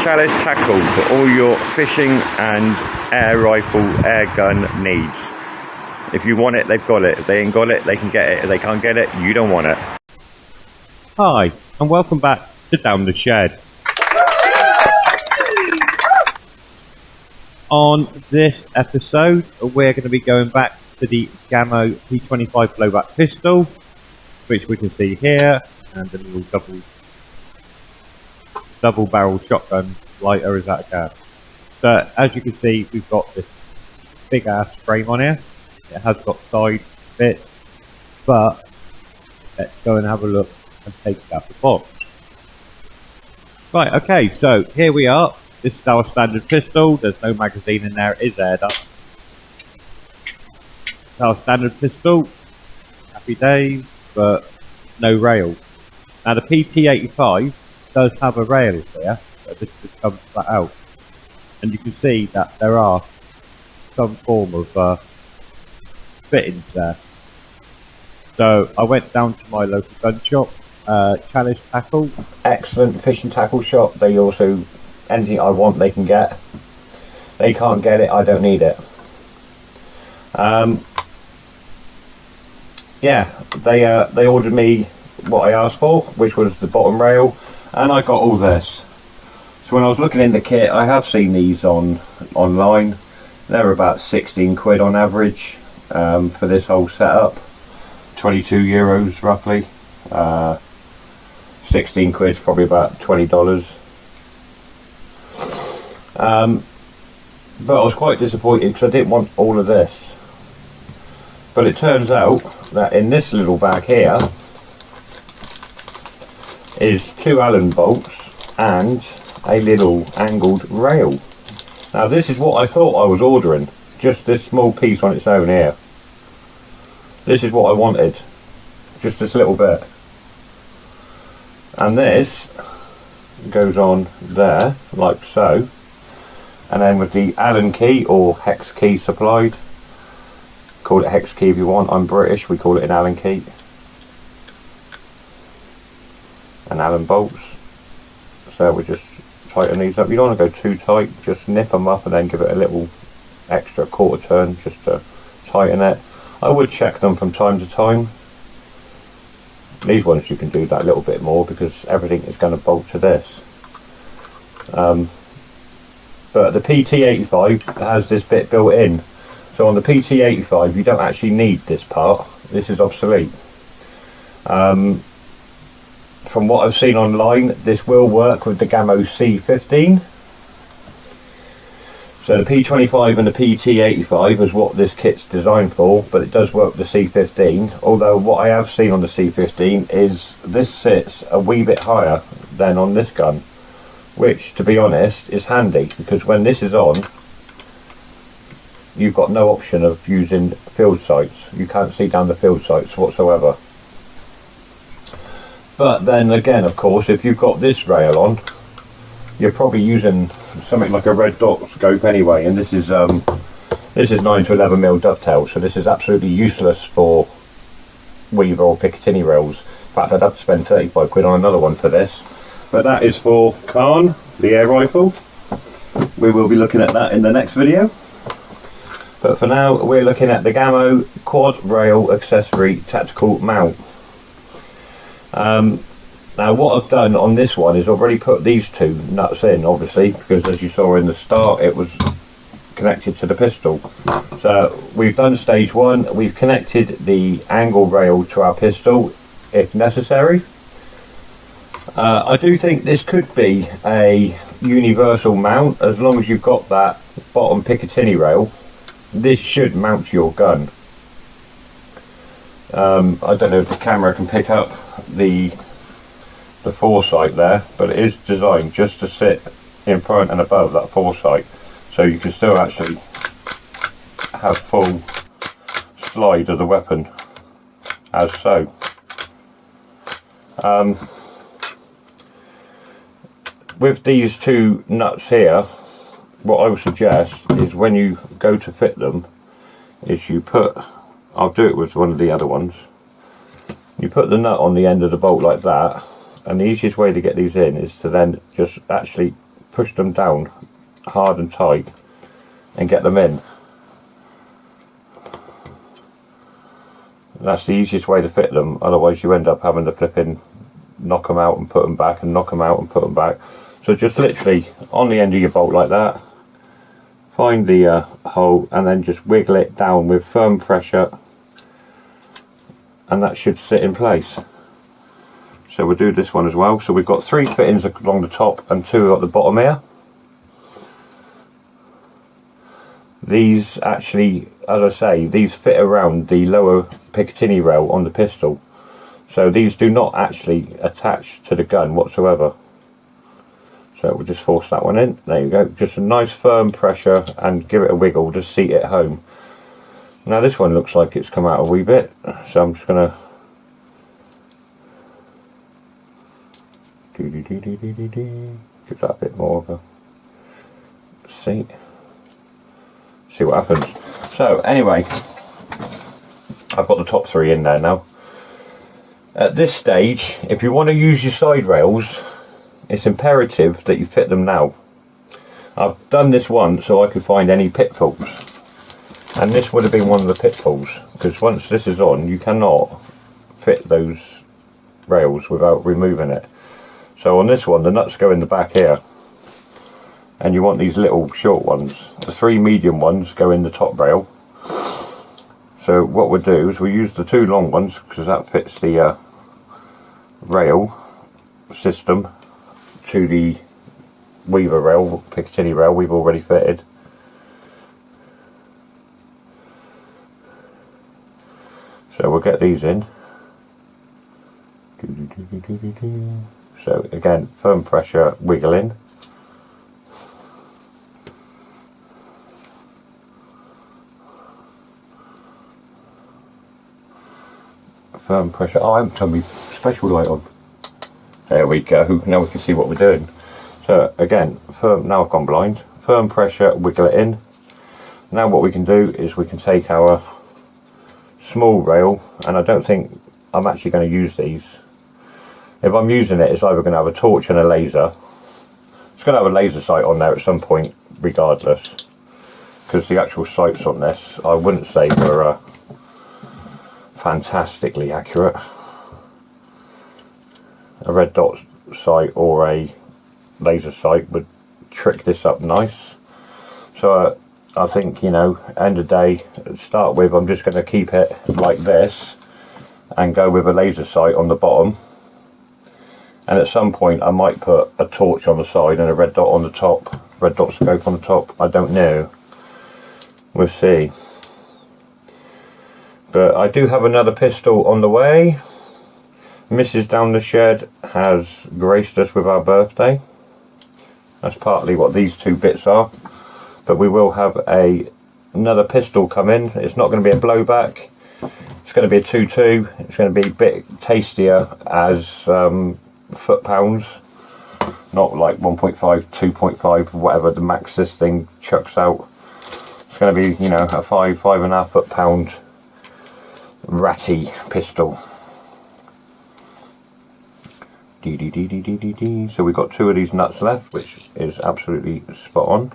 Chalice tackle for all your fishing and air rifle, air gun needs. If you want it, they've got it. If they ain't got it, they can get it. If they can't get it, you don't want it. Hi, and welcome back to Down the Shed. On this episode, we're going to be going back to the GAMO P-25 blowback pistol, which we can see here, and the little double barrel shotgun lighter is out of gas. So as you can see, we've got this big ass frame on here. It has got side bits, but let's go and have a look and take it out the box. Right, okay, so here we are. This is our standard pistol. There's no magazine in there, it is aired up. It's our standard pistol. Happy days, but no rail. Now the PT-85 does have a rail here, so this just comes flat out. And you can see that there are some form of fittings there. So I went down to my local gun shop, Chalice Tackle. Excellent fishing tackle shop. They also, anything I want they can get. They can't get it, I don't need it. Yeah, they ordered me what I asked for, which was the bottom rail, and I got all this. So when I was looking in the kit, I have seen these online. They're about 16 quid on average for this whole setup. 22 euros roughly. 16 quid's probably about $20. But I was quite disappointed because I didn't want all of this. But it turns out that in this little bag here is 2 Allen bolts and a little angled rail. Now this is what I thought I was ordering, just this small piece on its own here. This is what I wanted, just this little bit. And this goes on there, like so. And then with the Allen key or hex key supplied, call it hex key if you want, I'm British, we call it an Allen key. And Allen bolts. So we just tighten these up. You don't want to go too tight, just nip them up and then give it a little extra quarter turn just to tighten it. I would check them from time to time. These ones you can do that a little bit more because everything is going to bolt to this. But the PT-85 has this bit built in. So on the PT-85 you don't actually need this part. This is obsolete. From what I've seen online, this will work with the GAMO C-15. So the P-25 and the PT-85 is what this kit's designed for, but it does work with the C-15. Although what I have seen on the C-15 is this sits a wee bit higher than on this gun, which, to be honest, is handy because when this is on, you've got no option of using field sights. You can't see down the field sights whatsoever. But then again, of course, if you've got this rail on, you're probably using something like a red dot scope anyway, and this is 9 to 11mm dovetail, so this is absolutely useless for Weaver or Picatinny rails. In fact, I'd have to spend 35 quid on another one for this. But that is for Khan, the air rifle. We will be looking at that in the next video. But for now, we're looking at the GAMO quad rail accessory tactical mount. Now what I've done on this one is already put these 2 nuts in, obviously, because as you saw in the start it was connected to the pistol. So we've done stage 1, we've connected the angle rail to our pistol if necessary. I do think this could be a universal mount as long as you've got that bottom Picatinny rail. This should mount your gun. I don't know if the camera can pick up the foresight there, but it is designed just to sit in front and above that foresight, so you can still actually have full slide of the weapon as so. With these 2 nuts here, what I would suggest is when you go to fit them is you put, I'll do it with one of the other ones, you put the nut on the end of the bolt like that, and the easiest way to get these in is to then just actually push them down hard and tight and get them in. That's the easiest way to fit them, otherwise you end up having to flip in, knock them out and put them back, and knock them out and put them back. So just literally on the end of your bolt like that, find the hole and then just wiggle it down with firm pressure, and that should sit in place. So we'll do this one as well. So we've got 3 fittings along the top and 2 at the bottom here. These actually, as I say, these fit around the lower Picatinny rail on the pistol. So these do not actually attach to the gun whatsoever. So we'll just force that one in. There you go. Just a nice firm pressure and give it a wiggle to seat it home. Now this one looks like it's come out a wee bit. So I'm just going to give that a bit more of a seat. See what happens. So anyway, I've got the top 3 in there now. At this stage, if you want to use your side rails, it's imperative that you fit them now. I've done this once so I could find any pitfalls, and this would have been one of the pitfalls, because once this is on, you cannot fit those rails without removing it. So on this one, the nuts go in the back here, and you want these little short ones. The 3 medium ones go in the top rail. So what we'll do is we'll use the 2 long ones, because that fits the rail system to the Weaver rail, Picatinny rail we've already fitted. So we'll get these in. So again, firm pressure, wiggle in. Firm pressure. Oh, I haven't turned my special light on. There we go. Now we can see what we're doing. So again, firm. Now I've gone blind. Firm pressure, wiggle it in. Now what we can do is we can take our small rail, and I don't think I'm actually going to use these. If I'm using it, it's either going to have a torch and a laser. It's going to have a laser sight on there at some point, regardless, because the actual sights on this, I wouldn't say were fantastically accurate. A red dot sight or a laser sight would trick this up nice. So I think, you know, end of the day, to start with, I'm just going to keep it like this and go with a laser sight on the bottom, and at some point I might put a torch on the side and a red dot on the top, red dot scope on the top. I don't know, we'll see. But I do have another pistol on the way. Mrs. down the shed has graced us with our birthday. That's partly what these 2 bits are. But we will have another pistol come in. It's not going to be a blowback. It's going to be a 2.2. It's going to be a bit tastier as foot-pounds. Not like 1.5, 2.5, whatever the max this thing chucks out. It's going to be, you know, a 5.5 foot-pound ratty pistol. So we've got 2 of these nuts left, which is absolutely spot on.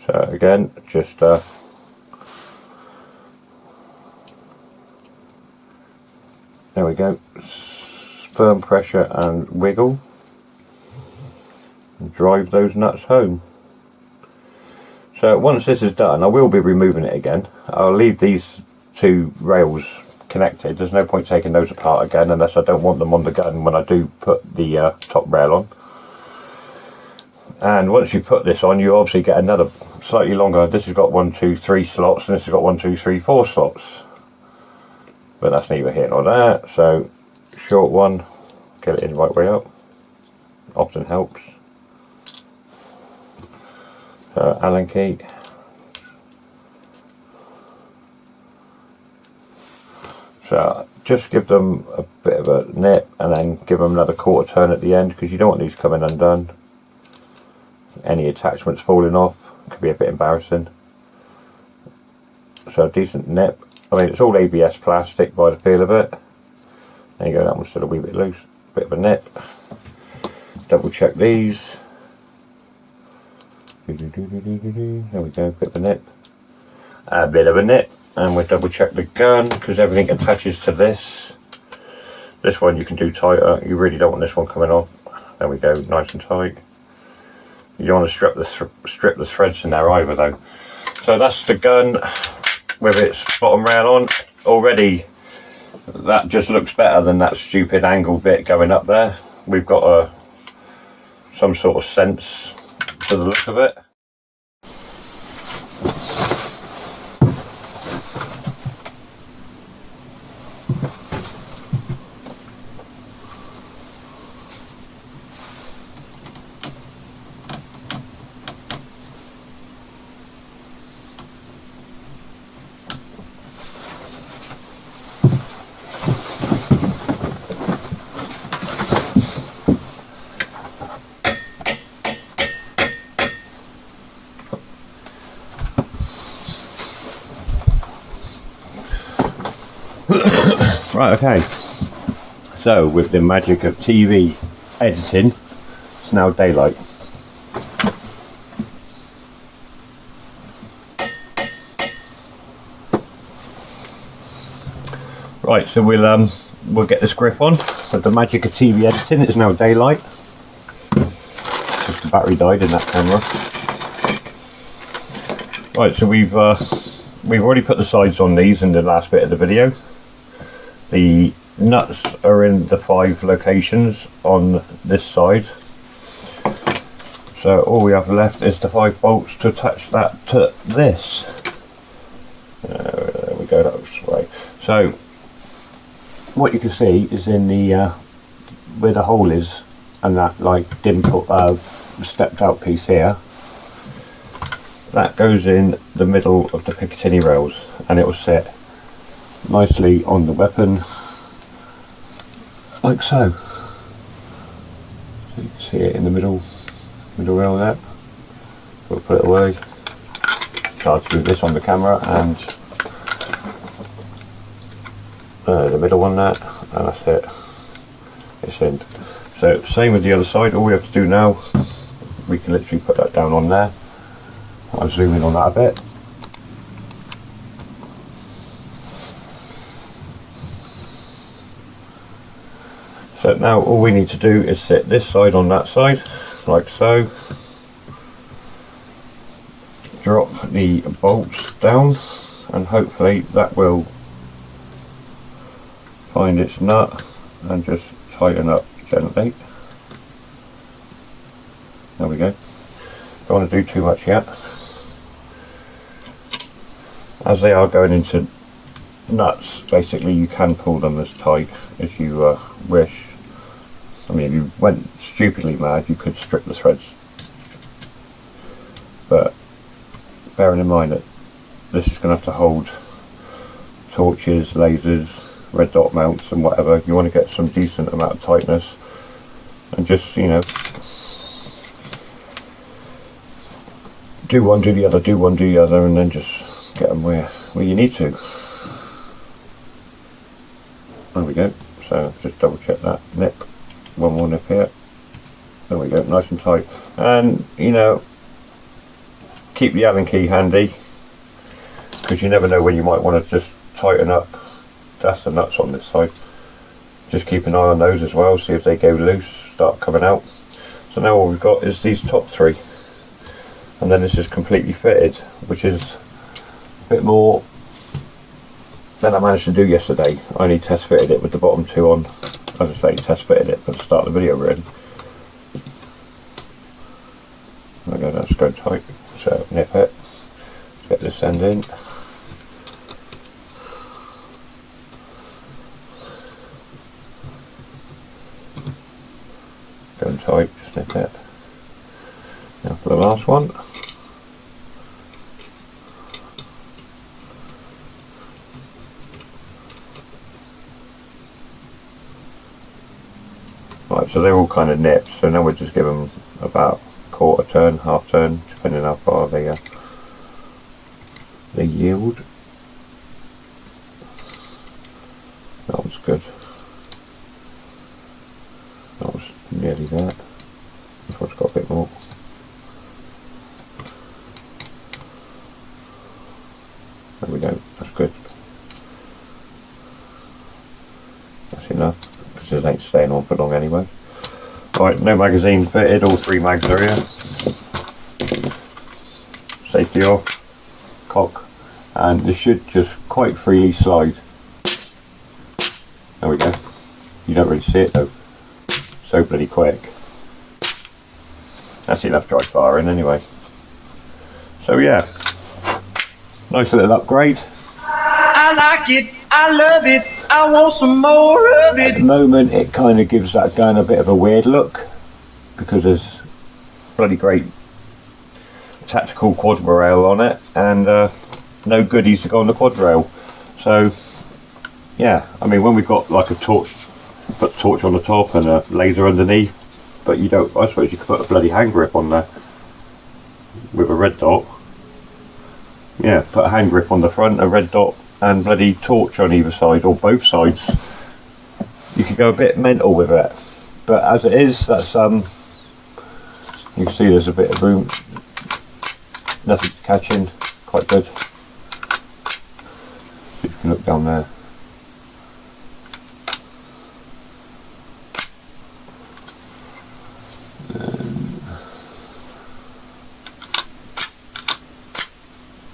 So again, just there we go, firm pressure and wiggle, and drive those nuts home. So once this is done, I will be removing it again. I'll leave these 2 rails connected. There's no point taking those apart again unless I don't want them on the gun when I do put the top rail on. And once you put this on, you obviously get another slightly longer. This has got 1, 2, 3 slots, and this has got 1, 2, 3, 4 slots. But that's neither here nor there. So short one, get it in the right way up. Often helps. Allen key. So just give them a bit of a nip and then give them another quarter turn at the end, because you don't want these coming undone. Any attachments falling off could be a bit embarrassing. So a decent nip. I mean, it's all ABS plastic by the feel of it. There you go, that one's still a wee bit loose. Bit of a nip. Double check these. There we go, bit of a nip. A bit of a nip. And we'll double check the gun, because everything attaches to this. This one you can do tighter. You really don't want this one coming off. There we go, nice and tight. You don't want to strip the threads in there either though. So that's the gun with its bottom rail on. Already that just looks better than that stupid angle bit going up there. We've got some sort of sense to the look of it. Right, okay, so with the magic of TV editing, it's now daylight. Right, so we'll get this grip on. With the magic of TV editing, it's now daylight. Just the battery died in that camera. Right, so we've already put the sides on these in the last bit of the video. The nuts are in the 5 locations on this side. So all we have left is the 5 bolts to attach that to this. There we go, that was right. So what you can see is in the where the hole is, and that like dimple stepped out piece here, that goes in the middle of the Picatinny rails, and it will sit nicely on the weapon like so. So you can see it in the middle rail there. We'll put it away. Try to do this on the camera, and the middle one there, and that's it. It's in. So same with the other side. All we have to do now, we can literally put that down on there. I'll zoom in on that a bit. So now all we need to do is sit this side on that side, like so. Drop the bolts down, and hopefully that will find its nut and just tighten up gently. There we go. Don't want to do too much yet. As they are going into nuts, basically you can pull them as tight as you wish. I mean, if you went stupidly mad, you could strip the threads. But bearing in mind that this is going to have to hold torches, lasers, red dot mounts and whatever, you want to get some decent amount of tightness, and just, you know, do one, do the other, do one, do the other, and then just get them where you need to. There we go. So just double check that nip. One more nip here. There we go, nice and tight. And you know, keep the Allen key handy, because you never know when you might want to just tighten up. That's the nuts on this side. Just keep an eye on those as well, see if they go loose, start coming out. So now all we've got is these top 3, and then this is completely fitted, which is a bit more than I managed to do yesterday. I only test fitted it with the bottom 2 on. As I say, test fitted it for the start of the video really. Okay, that's go tight. So nip it. Let's get this end in. Going tight, just nip it. Now for the last one. Right, so they're all kind of nips, so now we'll just give them about quarter turn, half turn, depending how far they yield. Steady that. This one's got a bit more. There we go, that's good. That's enough, because it ain't staying on for long anyway. Right, no magazine fitted, all 3 mags are here. Safety off, cock, and this should just quite freely slide. There we go. You don't really see it though, so bloody quick. That's enough dry firing anyway. So yeah, nice little upgrade. I like it, I love it, I want some more of At it. the moment it kind of gives that gun a bit of a weird look because there's bloody great tactical quad rail on it and no goodies to go on the quad rail. So yeah, I mean, when we've got like a torch, put a torch on the top and a laser underneath, but you don't, I suppose you could put a bloody hand grip on there with a red dot. Yeah, put a hand grip on the front, a red dot and bloody torch on either side or both sides. You could go a bit mental with it, but as it is, that's you can see there's a bit of room, nothing catching, quite good. See if you can look down there.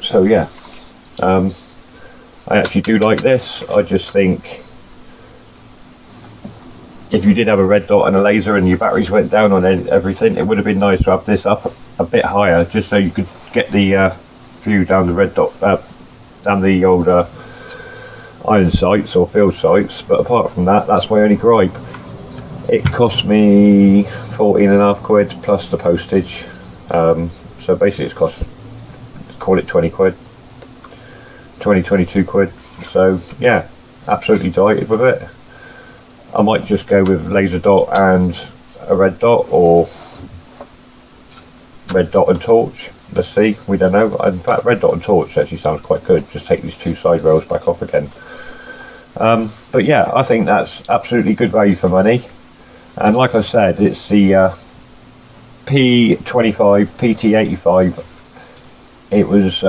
So yeah, I actually do like this. I just think if you did have a red dot and a laser and your batteries went down on everything, it would have been nice to have this up a bit higher, just so you could get the view down the red dot, down the old iron sights or field sights. But apart from that, that's my only gripe. It cost me 14.5 quid plus the postage. So basically it's cost, call it 20 quid, 22 quid. So yeah, absolutely delighted with it. I might just go with laser dot and a red dot, or red dot and torch. Let's see, we don't know. In fact, red dot and torch actually sounds quite good. Just take these 2 side rails back off again. But yeah, I think that's absolutely good value for money. And like I said, it's the P-25, PT-85 it was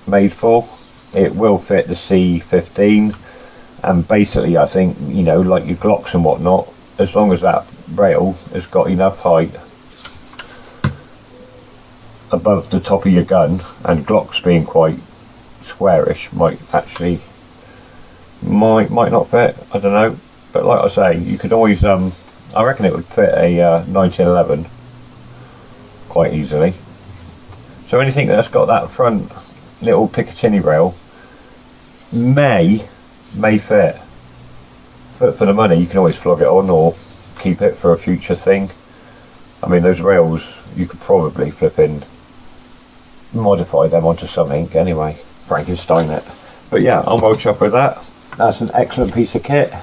made for. It will fit the C-15, and basically I think, you know, like your Glocks and whatnot, as long as that rail has got enough height above the top of your gun, and Glocks being quite squarish might not fit, I don't know. But like I say, you could always I reckon it would fit a 1911 quite easily. So anything that's got that front little Picatinny rail may fit. But for the money, you can always flog it on or keep it for a future thing. I mean, those rails, you could probably flip in, modify them onto something anyway, Frankenstein it. But yeah, I'm well chuffed with that. That's an excellent piece of kit.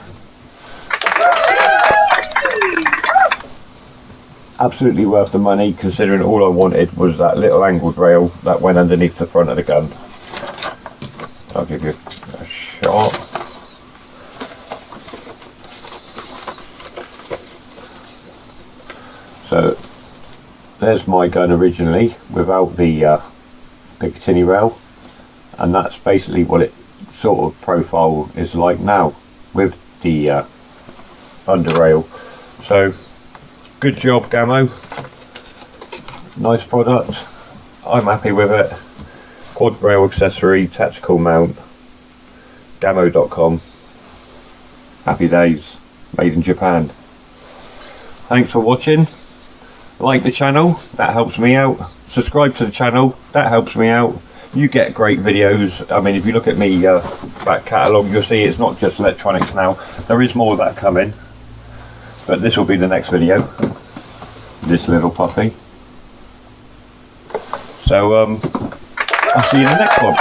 Absolutely worth the money, considering all I wanted was that little angled rail that went underneath the front of the gun. I'll give you a shot. So there's my gun originally without the Picatinny rail, and that's basically what it sort of profile is like now with the under rail. So good job, GAMO. Nice product. I'm happy with it. Quad rail accessory, tactical mount, GAMO.com. Happy days. Made in Japan. Thanks for watching. Like the channel, that helps me out. Subscribe to the channel, that helps me out. You get great videos. I mean, if you look at me back catalogue, you'll see it's not just electronics now. There is more of that coming. But this will be the next video. This little puppy. So, I'll see you in the next one.